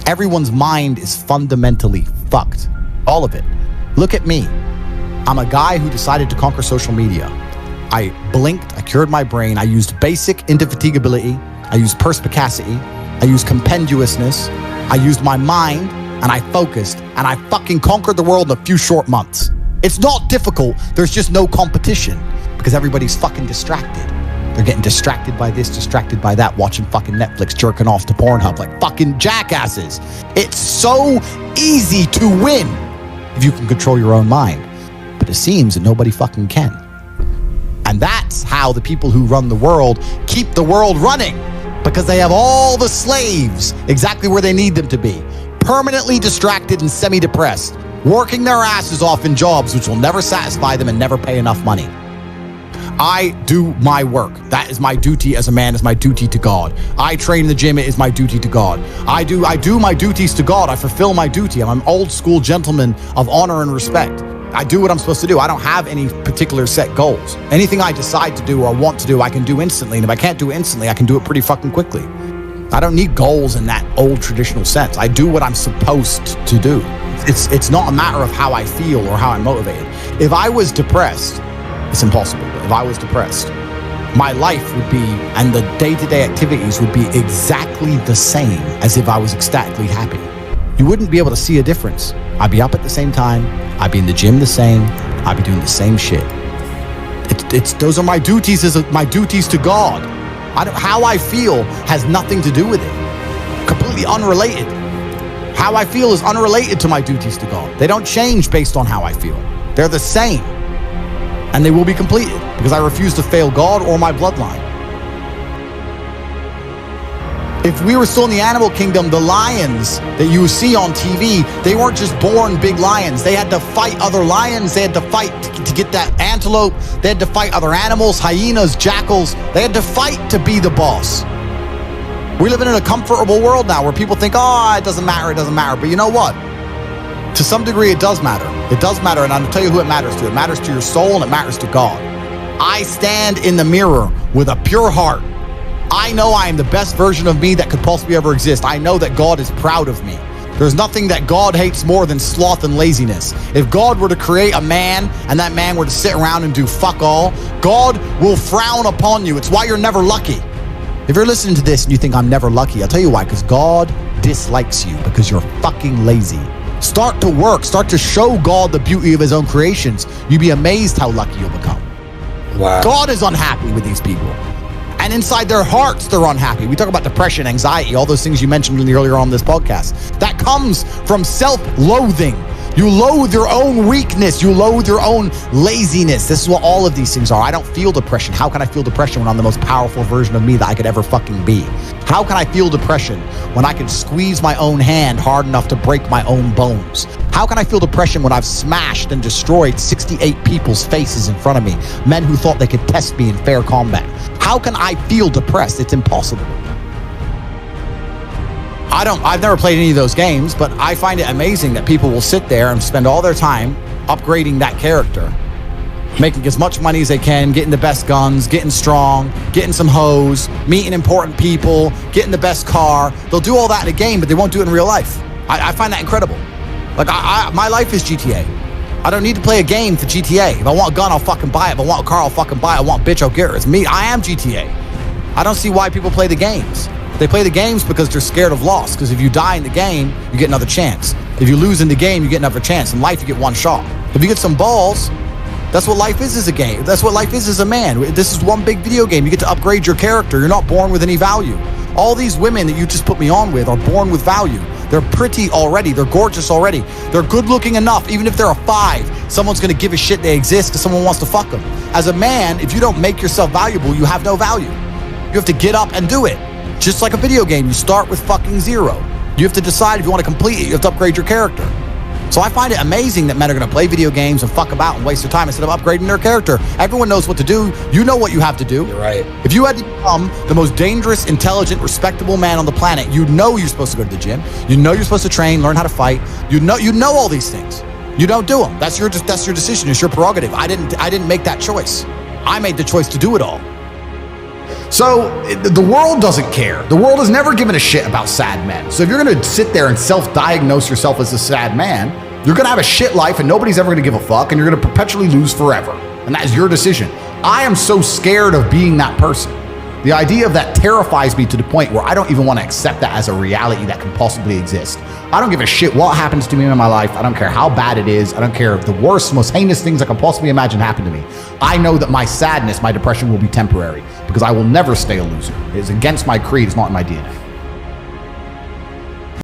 Everyone's mind is fundamentally fucked. All of it. Look at me. I'm a guy who decided to conquer social media. I blinked, I cured my brain, I used basic indefatigability, I used perspicacity, I used compendiousness, I used my mind, and I focused, and I fucking conquered the world in a few short months. It's not difficult, there's just no competition, because everybody's fucking distracted. They're getting distracted by this, distracted by that, watching fucking Netflix, jerking off to Pornhub like fucking jackasses. It's so easy to win if you can control your own mind. But it seems that nobody fucking can. And that's how the people who run the world keep the world running, because they have all the slaves exactly where they need them to be, permanently distracted and semi-depressed, working their asses off in jobs which will never satisfy them and never pay enough money. I do my work. That is my duty as a man, is my duty to God. I train in the gym, it is my duty to God. I do my duties to God. I fulfill my duty. I'm an old school gentleman of honor and respect. I do what I'm supposed to do. I don't have any particular set goals. Anything I decide to do or want to do, I can do instantly. And if I can't do it instantly, I can do it pretty fucking quickly. I don't need goals in that old traditional sense. I do what I'm supposed to do. It's not a matter of how I feel or how I'm motivated. If I was depressed, it's impossible. If I was depressed, my life would be, and the day-to-day activities would be exactly the same as if I was ecstatically happy. You wouldn't be able to see a difference. I'd be up at the same time. I'd be in the gym the same. I'd be doing the same shit. Those are my duties as my duties to God. How I feel has nothing to do with it. Completely unrelated. How I feel is unrelated to my duties to God. They don't change based on how I feel. They're the same. And they will be completed because I refuse to fail God or my bloodline. If we were still in the animal kingdom, the lions that you see on TV, they weren't just born big lions. They had to fight other lions. They had to fight to get that antelope. They had to fight other animals, hyenas, jackals. They had to fight to be the boss. We're living in a comfortable world now where people think, oh, it doesn't matter, it doesn't matter. But you know what? To some degree, it does matter. It does matter, and I'll tell you who it matters to. It matters to your soul, and it matters to God. I stand in the mirror with a pure heart. I know I am the best version of me that could possibly ever exist. I know that God is proud of me. There's nothing that God hates more than sloth and laziness. If God were to create a man, and that man were to sit around and do fuck all, God will frown upon you. It's why you're never lucky. If you're listening to this and you think I'm never lucky, I'll tell you why, because God dislikes you because you're fucking lazy. Start to work. Start to show God the beauty of his own creations. You'd be amazed how lucky you'll become. Wow. God is unhappy with these people. And inside their hearts, they're unhappy. We talk about depression, anxiety, all those things you mentioned earlier on this podcast. That comes from self-loathing. You loathe your own weakness. You loathe your own laziness. This is what all of these things are. I don't feel depression. How can I feel depression when I'm the most powerful version of me that I could ever fucking be? How can I feel depression when I can squeeze my own hand hard enough to break my own bones? How can I feel depression when I've smashed and destroyed 68 people's faces in front of me, men who thought they could test me in fair combat? How can I feel depressed? It's impossible. I've never played any of those games, but I find it amazing that people will sit there and spend all their time upgrading that character, making as much money as they can, getting the best guns, getting strong, getting some hoes, meeting important people, getting the best car. They'll do all that in a game, but they won't do it in real life. I find that incredible. Like, my life is GTA. I don't need to play a game for GTA. If I want a gun, I'll fucking buy it. If I want a car, I'll fucking buy it. I want a bitch, I'll get her. It's me. I am GTA. I don't see why people play the games. They play the games because they're scared of loss. Because if you die in the game, you get another chance. If you lose in the game, you get another chance. In life, you get one shot. If you get some balls, that's what life is as a game. That's what life is as a man. This is one big video game. You get to upgrade your character. You're not born with any value. All these women that you just put me on with are born with value. They're pretty already. They're gorgeous already. They're good looking enough. Even if they're a 5, someone's going to give a shit they exist because someone wants to fuck them. As a man, if you don't make yourself valuable, you have no value. You have to get up and do it. Just like a video game, you start with fucking 0. You have to decide if you want to complete it. You have to upgrade your character. So I find it amazing that men are going to play video games and fuck about and waste their time instead of upgrading their character. Everyone knows what to do. You know what you have to do. You're right. If you had to become the most dangerous, intelligent, respectable man on the planet, you know you're supposed to go to the gym. You know you're supposed to train, learn how to fight. You know all these things. You don't do them. That's your decision. It's your prerogative. I didn't make that choice. I made the choice to do it all. So the world doesn't care. The world has never given a shit about sad men. So if you're going to sit there and self-diagnose yourself as a sad man, you're going to have a shit life and nobody's ever going to give a fuck and you're going to perpetually lose forever. And that is your decision. I am so scared of being that person. The idea of that terrifies me to the point where I don't even want to accept that as a reality that can possibly exist. I don't give a shit what happens to me in my life. I don't care how bad it is. I don't care if the worst, most heinous things I can possibly imagine happen to me. I know that my sadness, my depression will be temporary because I will never stay a loser. It is against my creed. It's not in my DNA.